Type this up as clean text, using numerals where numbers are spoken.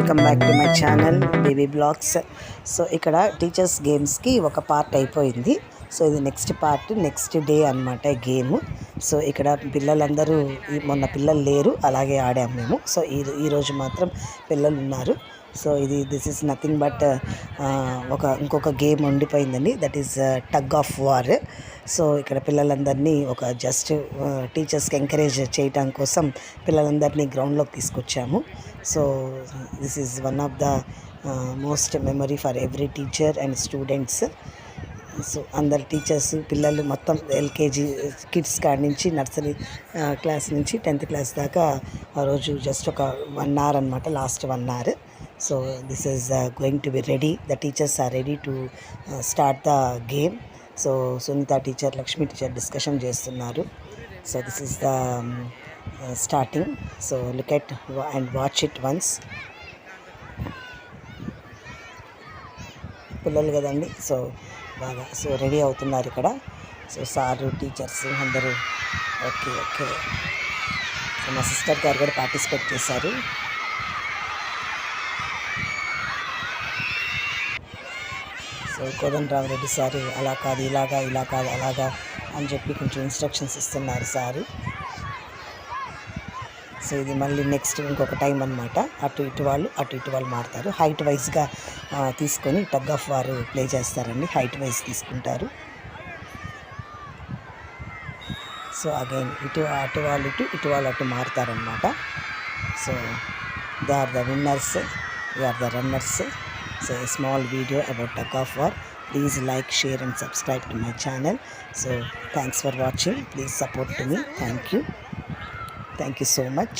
Welcome back to my channel baby blogs. So ఇక్కడ teachers గేమ్స్కి ఒక పార్ట్ అయిపోయింది. సో ఇది నెక్స్ట్ పార్ట్, నెక్స్ట్ డే అనమాట గేమ్. సో ఇక్కడ పిల్లలందరూ మొన్న పిల్లలు లేరు, అలాగే ఆడాము మేము. సో ఈరోజు మాత్రం పిల్లలు ఉన్నారు. So this is nothing but ఇంకొక గేమ్ ఉండిపోయిందండి, that is tug of war. So ఇక్కడ పిల్లలందరినీ ఒక జస్ట్ టీచర్స్కి ఎంకరేజ్ చేయటం కోసం పిల్లలందరినీ గ్రౌండ్లోకి తీసుకొచ్చాము. So this is one of the most memory for every teacher and students. So అందరు టీచర్స్, పిల్లలు మొత్తం ఎల్కేజీ కిడ్స్ కాడి నుంచి నర్సరీ క్లాస్ నుంచి 10th క్లాస్ దాకా ఆ రోజు జస్ట్ ఒక 1 hour అనమాట, last 1 hour. So this is going to be ready. The teachers are ready to start the game. So Sunitha teacher, Lakshmi teacher discussion చేస్తున్నారు. So this is the starting. So look at and watch it once. పిల్లలు కదండి, so బాగా ready అవుతున్నారు ఇక్కడ. So sir, teachers అందరూ okay. So మా sister గారు కూడా పార్టిసిపేట్ చేశారు. సో కోదండరామరెడ్డి సారు అలా కాదు ఇలాగా, ఇలా కాదు అలాగా అని చెప్పి కొంచెం ఇన్స్ట్రక్షన్స్ ఇస్తున్నారు సారు. సో ఇది మళ్ళీ నెక్స్ట్ ఇంకొక టైం అనమాట. అటు ఇటు వాళ్ళు మారుతారు. హైట్ వైజ్గా తీసుకొని టగ్ ఆఫ్ వారు ప్లే చేస్తారండి, హైట్ వైజ్ తీసుకుంటారు. సో అగైన్ అటు వాళ్ళు అటు మారుతారనమాట. So they are the winners, they are the runners. So a small video about tug of war. Please like, share and subscribe to my channel. So thanks for watching. Please support to me. Thank you so much.